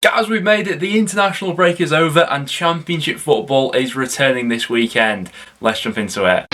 Guys, we've made it. The international break is over and Championship football is returning this weekend. Let's jump into it.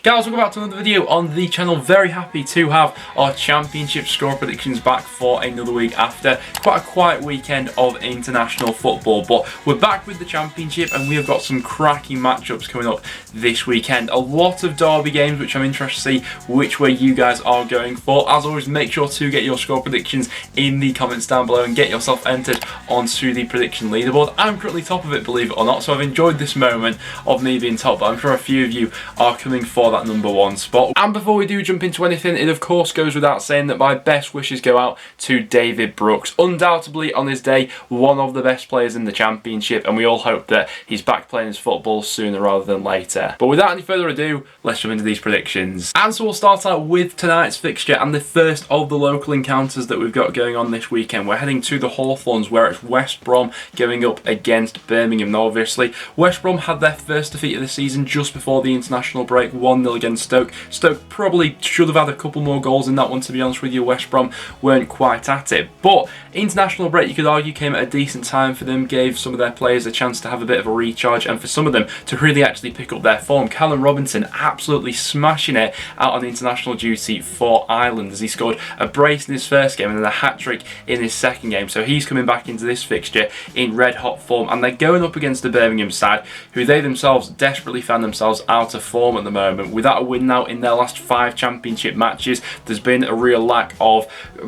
Guys, welcome back to another video on the channel. Very happy to have our Championship score predictions back for another week after quite a quiet weekend of international football. But we're back with the Championship and we have got some cracking matchups coming up this weekend. A lot of derby games which I'm interested to see which way you guys are going for. As always, make sure to get your score predictions in the comments down below and get yourself entered onto the prediction leaderboard. I'm currently top of it, believe it or not, so I've enjoyed this moment of me being top, but I'm sure a few of you are coming for that number one spot. And before we do jump into anything, it of course goes without saying that my best wishes go out to David Brooks. Undoubtedly on his day, one of the best players in the Championship, and we all hope that he's back playing his football sooner rather than later. But without any further ado, let's jump into these predictions. And so we'll start out with tonight's fixture and the first of the local encounters that we've got going on this weekend. We're heading to the Hawthorns where it's West Brom going up against Birmingham. Now obviously West Brom had their first defeat of the season just before the international break, 1-0 against Stoke. Stoke probably should have had a couple more goals in that one, to be honest with you. West Brom weren't quite at it. But international break, you could argue, came at a decent time for them, gave some of their players a chance to have a bit of a recharge and for some of them to really actually pick up their form. Callum Robinson absolutely smashing it out on international duty for Ireland as he scored a brace in his first game and then a hat-trick in his second game. So he's coming back into this fixture in red-hot form, and they're going up against the Birmingham side who they themselves desperately found themselves out of form at the moment. Without a win now in their last 5 Championship matches, there's been a real lack of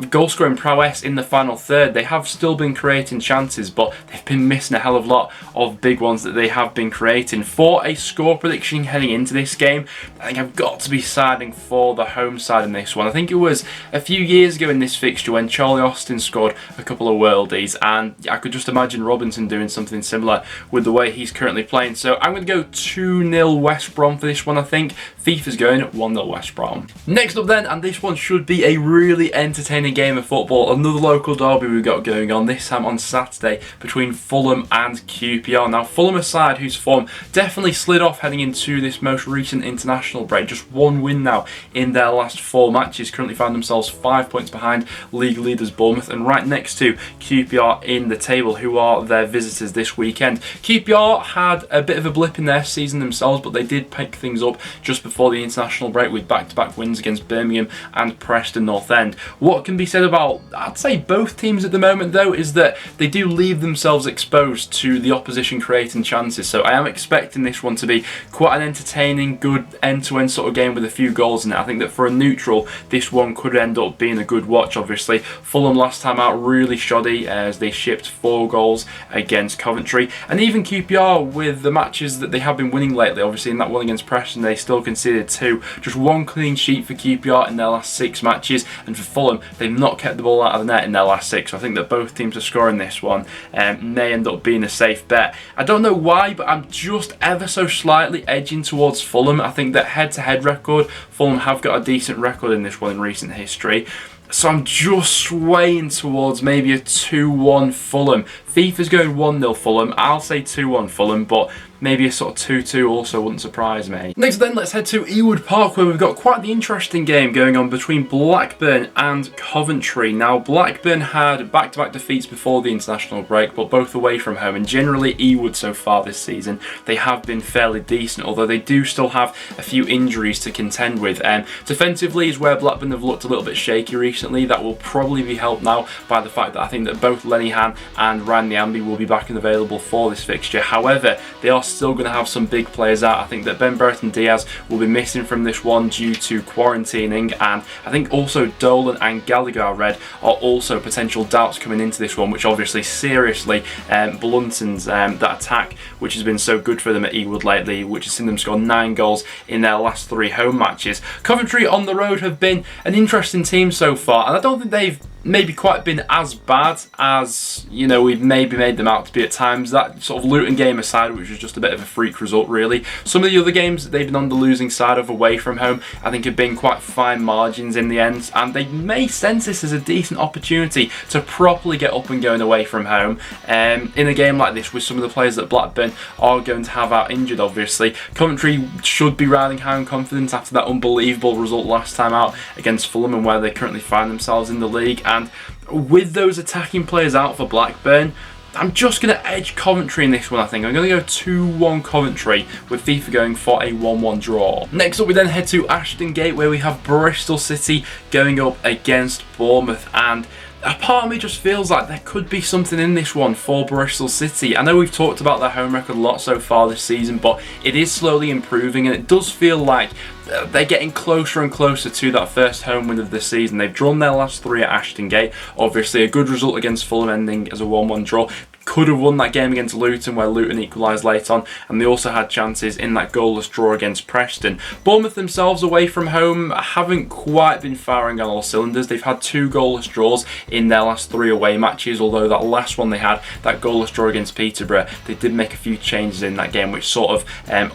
goal-scoring prowess in the final third. They have still been creating chances, but they've been missing a hell of a lot of big ones that they have been creating. For a score prediction heading into this game, I think I've got to be siding for the home side in this one. I think it was a few years ago in this fixture when Charlie Austin scored a couple of worldies, and I could just imagine Robinson doing something similar with the way he's currently playing. So I'm going to go 2-0 West Brom for this one, I think. FIFA's going 1-0 West Brom. Next up then, and this one should be a really entertaining game of football, another local derby we've got going on, this time on Saturday between Fulham and QPR. Now Fulham, a side whose form definitely slid off heading into this most recent international break, just one win now in their last 4 matches, currently find themselves 5 points behind league leaders Bournemouth and right next to QPR in the table, who are their visitors this weekend. QPR had a bit of a blip in their season themselves, but they did pick things up just before the international break with back-to-back wins against Birmingham and Preston North End. What can be said about, I'd say, both teams at the moment though, is that they do leave themselves exposed to the opposition creating chances. So I am expecting this one to be quite an entertaining, good end-to-end sort of game with a few goals in it. I think that for a neutral, this one could end up being a good watch. Obviously, Fulham last time out really shoddy as they shipped 4 goals against Coventry, and even QPR with the matches that they have been winning lately. Obviously in that one against Preston they still conceded 2, just 1 clean sheet for QPR in their last 6 matches, and for Fulham they've not kept the ball out of the net in their last 6. So I think that both teams are scoring this one may end up being a safe bet. I don't know why, but I'm just ever so slightly edging towards Fulham. I think that head-to-head record, Fulham have got a decent record in this one in recent history. So I'm just swaying towards maybe a 2-1 Fulham. FIFA's going 1-0 Fulham. I'll say 2-1 Fulham, but maybe a sort of 2-2 also wouldn't surprise me. Next then, let's head to Ewood Park where we've got quite the interesting game going on between Blackburn and Coventry. Now Blackburn had back-to-back defeats before the international break, but both away from home, and generally Ewood so far this season, they have been fairly decent, although they do still have a few injuries to contend with. Defensively is where Blackburn have looked a little bit shaky recently. That will probably be helped now by the fact that I think that both Lenihan and Ryan Niambi will be back and available for this fixture. However, they are still going to have some big players out. I think that Ben Brereton Diaz will be missing from this one due to quarantining, and I think also Dolan and Gallagher, I read, are also potential doubts coming into this one, which obviously seriously bluntens that attack which has been so good for them at Ewood lately, which has seen them score 9 goals in their last 3 home matches. Coventry on the road have been an interesting team so far, and I don't think they've maybe quite been as bad as, you know, we've maybe made them out to be at times. That sort of Luton game aside, which was just a bit of a freak result really. Some of the other games that they've been on the losing side of away from home, I think have been quite fine margins in the end, and they may sense this as a decent opportunity to properly get up and going away from home. In a game like this with some of the players that Blackburn are going to have out injured obviously, Coventry should be riding high on confidence after that unbelievable result last time out against Fulham and where they currently find themselves in the league. And with those attacking players out for Blackburn, I'm just going to edge Coventry in this one, I think. I'm going to go 2-1 Coventry, with FIFA going for a 1-1 draw. Next up, we then head to Ashton Gate, where we have Bristol City going up against Bournemouth. And a part of me just feels like there could be something in this one for Bristol City. I know we've talked about their home record a lot so far this season, but it is slowly improving, and it does feel like they're getting closer and closer to that first home win of the season. They've drawn their last 3 at Ashton Gate. Obviously a good result against Fulham ending as a 1-1 draw. Could have won that game against Luton, where Luton equalised late on, and they also had chances in that goalless draw against Preston. Bournemouth themselves away from home haven't quite been firing on all cylinders. They've had 2 goalless draws in their last 3 away matches, although that last one they had, that goalless draw against Peterborough, they did make a few changes in that game which sort of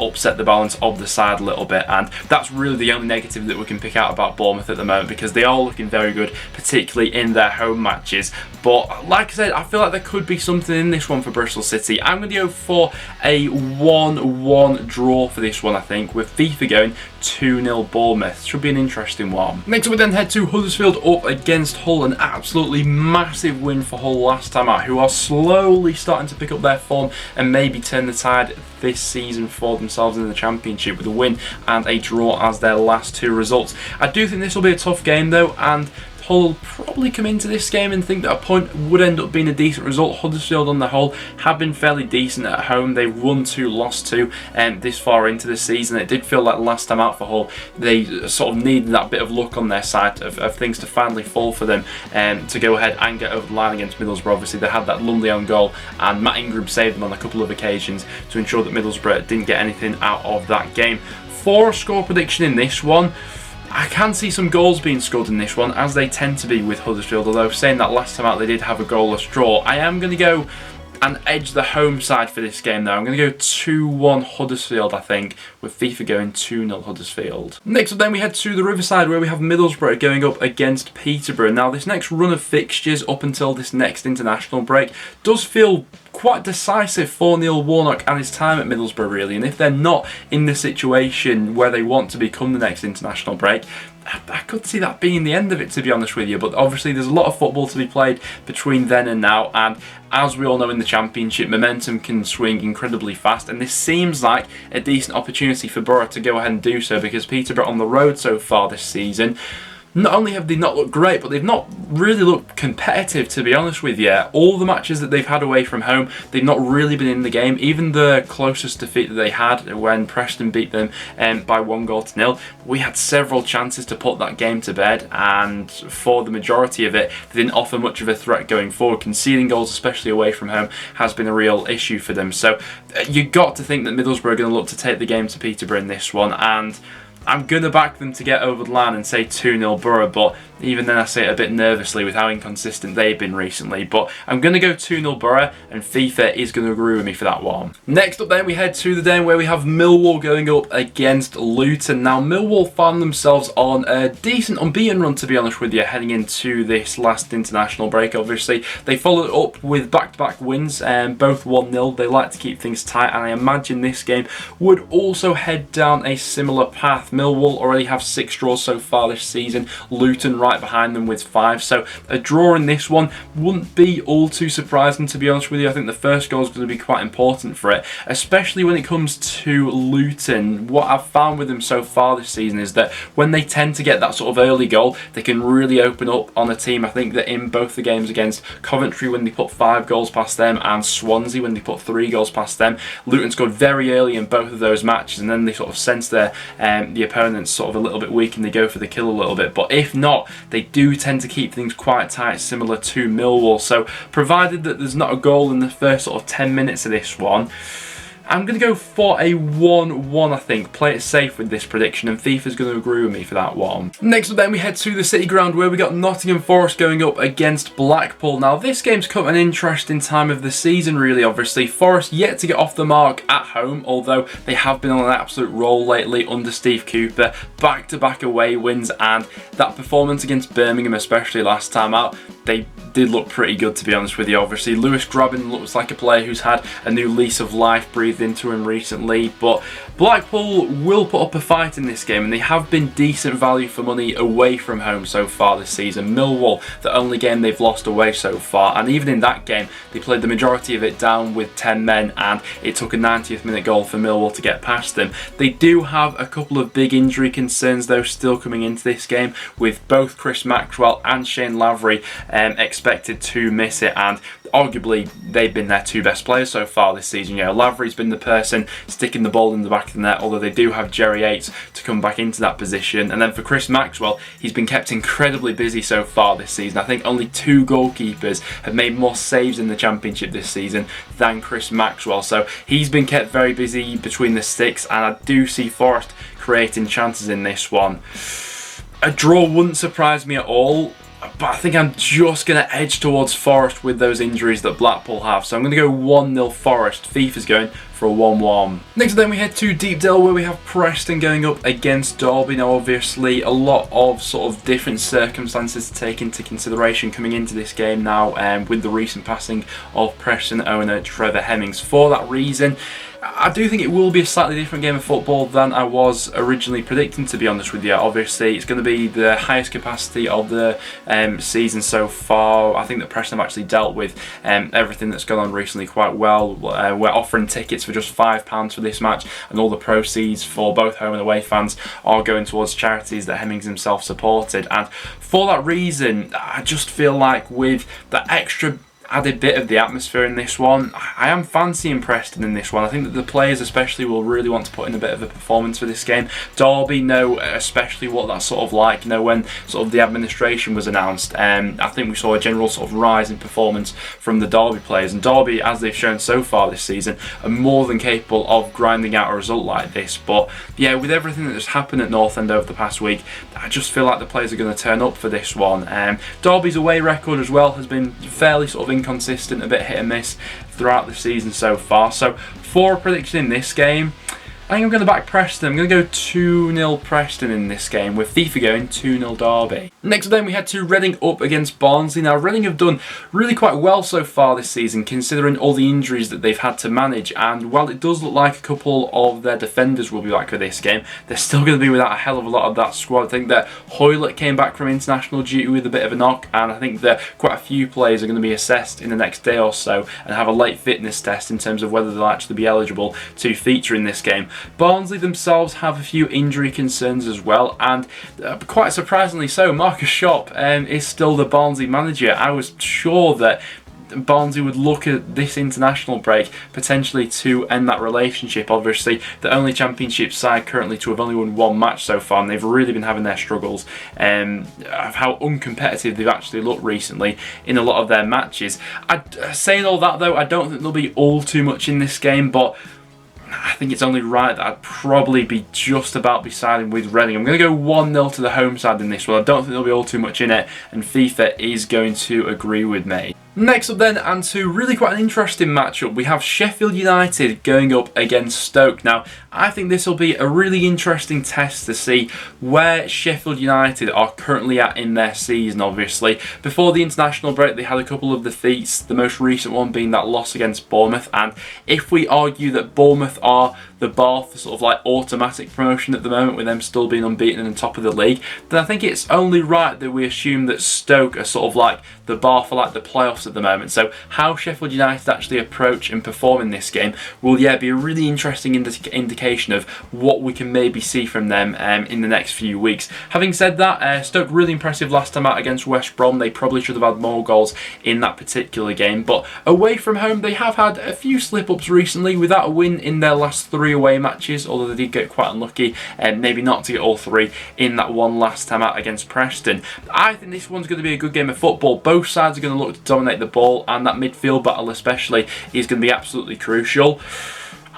upset the balance of the side a little bit, and that's really the only negative that we can pick out about Bournemouth at the moment, because they are looking very good, particularly in their home matches. But like I said, I feel like there could be something in this one for Bristol City. I'm going to go for a 1-1 draw for this one, I think, with FIFA going 2-0 Bournemouth. Should be an interesting one. Next up, we then head to Huddersfield up against Hull. An absolutely massive win for Hull last time out, who are slowly starting to pick up their form and maybe turn the tide this season for themselves in the Championship, with a win and a draw as their last 2 results. I do think this will be a tough game though, and Hull will probably come into this game and think that a point would end up being a decent result. Huddersfield on the whole have been fairly decent at home. They've won 2, lost 2 this far into the season. It did feel like last time out for Hull, they sort of needed that bit of luck on their side of things to finally fall for them to go ahead and get over the line against Middlesbrough. Obviously they had that Lumley on goal, and Matt Ingram saved them on a couple of occasions to ensure that Middlesbrough didn't get anything out of that game. For a score prediction in this one, I can see some goals being scored in this one, as they tend to be with Huddersfield, although saying that last time out they did have a goalless draw. I am going to go and edge the home side for this game though. I'm going to go 2-1 Huddersfield, I think, with FIFA going 2-0 Huddersfield. Next up then we head to the Riverside, where we have Middlesbrough going up against Peterborough. Now this next run of fixtures up until this next international break does feel quite decisive for Neil Warnock and his time at Middlesbrough really, and if they're not in the situation where they want to become the next international break, I could see that being the end of it, to be honest with you. But obviously there's a lot of football to be played between then and now, and as we all know in the Championship, momentum can swing incredibly fast, and this seems like a decent opportunity for Borough to go ahead and do so, because Peterborough on the road so far this season, not only have they not looked great, but they've not really looked competitive, to be honest with you. All the matches that they've had away from home, they've not really been in the game. Even the closest defeat that they had when Preston beat them by 1-0, we had several chances to put that game to bed, and for the majority of it, they didn't offer much of a threat going forward. Conceding goals, especially away from home, has been a real issue for them. So you've got to think that Middlesbrough are going to look to take the game to Peterborough in this one, and I'm going to back them to get over the line and say 2-0 Borough, but even then I say it a bit nervously with how inconsistent they've been recently. But I'm going to go 2-0 Borough, and FIFA is going to agree with me for that one. Next up then we head to the den where we have Millwall going up against Luton. Now Millwall found themselves on a decent unbeaten run, to be honest with you, heading into this last international break. Obviously they followed up with back-to-back wins, both 1-0. They like to keep things tight, and I imagine this game would also head down a similar path. Millwall already have 6 draws so far this season, Luton right behind them with 5, so a draw in this one wouldn't be all too surprising, to be honest with you. I think the first goal is going to be quite important for it, especially when it comes to Luton. What I've found with them so far this season is that when they tend to get that sort of early goal, they can really open up on a team. I think that in both the games against Coventry, when they put 5 goals past them, and Swansea when they put 3 goals past them, Luton scored very early in both of those matches, and then they sort of sense their the opponent's sort of a little bit weak and they go for the kill a little bit. But if not, they do tend to keep things quite tight, similar to Millwall. So provided that there's not a goal in the first sort of 10 minutes of this one, I'm going to go for a 1-1, I think. Play it safe with this prediction, and FIFA's going to agree with me for that one. Next up then, we head to the City Ground, where we got Nottingham Forest going up against Blackpool. Now, this game's come at an interesting time of the season, really, obviously. Forest yet to get off the mark at home, although they have been on an absolute roll lately under Steve Cooper. Back-to-back away wins, and that performance against Birmingham, especially last time out, they did look pretty good, to be honest with you. Obviously, Lewis Grabban looks like a player who's had a new lease of life breathed into him recently, but Blackpool will put up a fight in this game, and they have been decent value for money away from home so far this season. Millwall, the only game they've lost away so far, and even in that game, they played the majority of it down with 10 men, and it took a 90th minute goal for Millwall to get past them. They do have a couple of big injury concerns, though, still coming into this game, with both Chris Maxwell and Shane Lavery expected to miss it, and arguably they've been their two best players so far this season. You know, Lavery's been the person sticking the ball in the back of the net, although they do have Jerry Yates to come back into that position. And then for Chris Maxwell, he's been kept incredibly busy so far this season. I think only 2 goalkeepers have made more saves in the Championship this season than Chris Maxwell, so he's been kept very busy between the sticks, and I do see Forest creating chances in this one. A draw wouldn't surprise me at all, but I think I'm just going to edge towards Forest with those injuries that Blackpool have. So I'm going to go 1-0 Forest. FIFA's going for a 1-1. Next then we head to Deepdale, where we have Preston going up against Derby. Now obviously a lot of sort of different circumstances to take into consideration coming into this game now, with the recent passing of Preston owner Trevor Hemmings. For that reason, I do think it will be a slightly different game of football than I was originally predicting, to be honest with you. Obviously, it's going to be the highest capacity of the season so far. I think that Preston have actually dealt with everything that's gone on recently quite well. We're offering tickets for just £5 for this match, and all the proceeds for both home and away fans are going towards charities that Hemmings himself supported. And for that reason, I just feel like with the extra added bit of the atmosphere in this one, I am fancying Preston in this one. I think that the players especially will really want to put in a bit of a performance for this game. Derby know especially what that's sort of like. You know, when sort of the administration was announced, I think we saw a general sort of rise in performance from the Derby players, and Derby, as they've shown so far this season, are more than capable of grinding out a result like this. But yeah, with everything that has happened at North End over the past week, I just feel like the players are going to turn up for this one. Derby's away record as well has been fairly sort of inconsistent, a bit hit and miss throughout the season so far. So for a prediction in this game, I think I'm going to back Preston. I'm going to go 2-0 Preston in this game, with FIFA going 2-0 Derby. Next up then we head to Reading up against Barnsley. Now Reading have done really quite well so far this season, considering all the injuries that they've had to manage, and while it does look like a couple of their defenders will be back for this game, they're still going to be without a hell of a lot of that squad. I think that Hoylett came back from international duty with a bit of a knock, and I think that quite a few players are going to be assessed in the next day or so and have a late fitness test in terms of whether they'll actually be eligible to feature in this game. Barnsley themselves have a few injury concerns as well, and quite surprisingly so, Marcus Schopp is still the Barnsley manager. I was sure that Barnsley would look at this international break potentially to end that relationship. Obviously, the only Championship side currently to have only won 1 match so far, and they've really been having their struggles of how uncompetitive they've actually looked recently in a lot of their matches. Saying all that though, I don't think there'll be all too much in this game, but I think it's only right that I'd probably be just about be siding with Reading. I'm going to go 1-0 to the home side in this one. I don't think there'll be all too much in it, and FIFA is going to agree with me. Next up then, and to really quite an interesting matchup, we have Sheffield United going up against Stoke. Now, I think this will be a really interesting test to see where Sheffield United are currently at in their season, obviously. Before the international break, they had a couple of defeats, the most recent one being that loss against Bournemouth, and if we argue that Bournemouth are the bar for sort of like automatic promotion at the moment, with them still being unbeaten and on top of the league, then I think it's only right that we assume that Stoke are sort of like the bar for like the playoffs at the moment. So how Sheffield United actually approach and perform in this game will be a really interesting indication of what we can maybe see from them in the next few weeks. Having said that, Stoke really impressive last time out against West Brom. They probably should have had more goals in that particular game, but away from home they have had a few slip-ups recently without a win in their last 3 away matches, although they did get quite unlucky and maybe not to get all 3 in that one last time out against Preston. I think this one's going to be a good game of football. Both sides are going to look to dominate the ball, and that midfield battle especially is going to be absolutely crucial.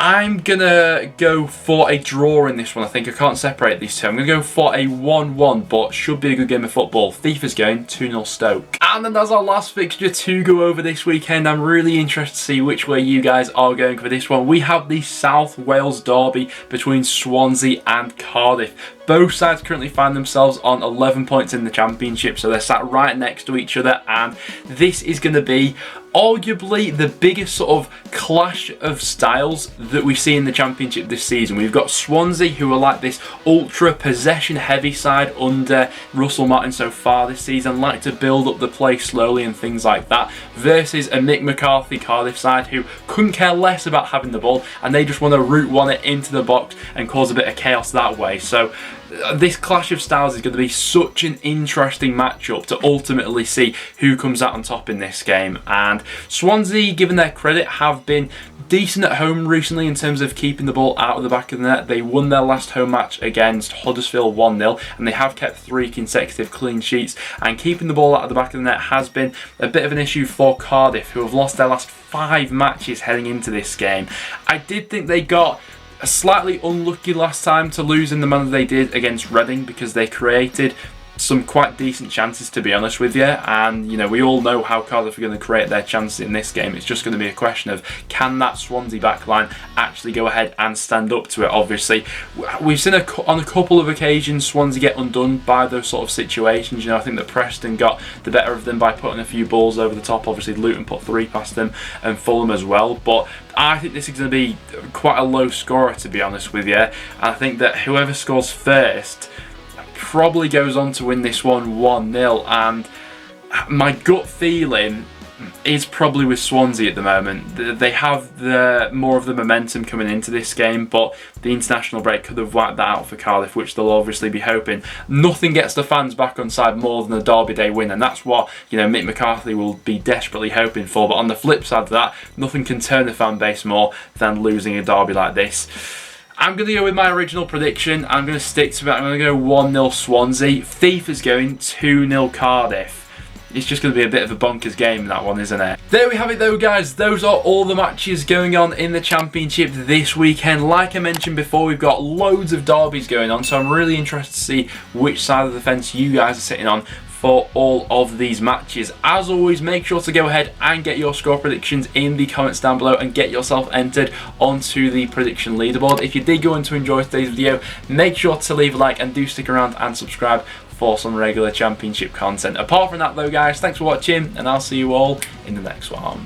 I'm going to go for a draw in this one. I think I can't separate these two. I'm going to go for a 1-1, but should be a good game of football. Thief is going 2-0 Stoke. And then that's our last fixture to go over this weekend. I'm really interested to see which way you guys are going for this one. We have the South Wales derby between Swansea and Cardiff. Both sides currently find themselves on 11 points in the Championship, so they're sat right next to each other, and this is going to be arguably the biggest sort of clash of styles that we see in the Championship this season. We've got Swansea, who are like this ultra possession heavy side under Russell Martin so far this season, like to build up the play slowly and things like that, versus a Mick McCarthy Cardiff side who couldn't care less about having the ball, and they just want to root one it into the box and cause a bit of chaos that way. So this clash of styles is going to be such an interesting matchup to ultimately see who comes out on top in this game. And Swansea, given their credit, have been decent at home recently in terms of keeping the ball out of the back of the net. They won their last home match against Huddersfield 1-0, and they have kept 3 consecutive clean sheets, and keeping the ball out of the back of the net has been a bit of an issue for Cardiff, who have lost their last 5 matches heading into this game. I did think they got slightly unlucky last time to lose in the manner they did against Reading, because they created some quite decent chances, to be honest with you, and you know, we all know how Cardiff are going to create their chances in this game. It's just going to be a question of, can that Swansea backline actually go ahead and stand up to it? Obviously, we've seen on a couple of occasions Swansea get undone by those sort of situations. You know, I think that Preston got the better of them by putting a few balls over the top. Obviously, Luton put 3 past them, and Fulham as well, but I think this is going to be quite a low scorer, to be honest with you, and I think that whoever scores first probably goes on to win this one 1-0, and my gut feeling is probably with Swansea at the moment. They have more of the momentum coming into this game, but the international break could have wiped that out for Cardiff, which they'll obviously be hoping. Nothing gets the fans back on side more than a Derby Day win, and that's what, you know, Mick McCarthy will be desperately hoping for. But on the flip side of that, nothing can turn the fan base more than losing a derby like this. I'm going to go with my original prediction. I'm going to stick to it. I'm going to go 1-0 Swansea. Thief is going 2-0 Cardiff. It's just going to be a bit of a bonkers game, that one, isn't it? There we have it though, guys. Those are all the matches going on in the Championship this weekend. Like I mentioned before, we've got loads of derbies going on, so I'm really interested to see which side of the fence you guys are sitting on for all of these matches. As always, make sure to go ahead and get your score predictions in the comments down below and get yourself entered onto the prediction leaderboard. If you did go on to enjoy today's video, make sure to leave a like and do stick around and subscribe for some regular Championship content. Apart from that though, guys, thanks for watching, and I'll see you all in the next one.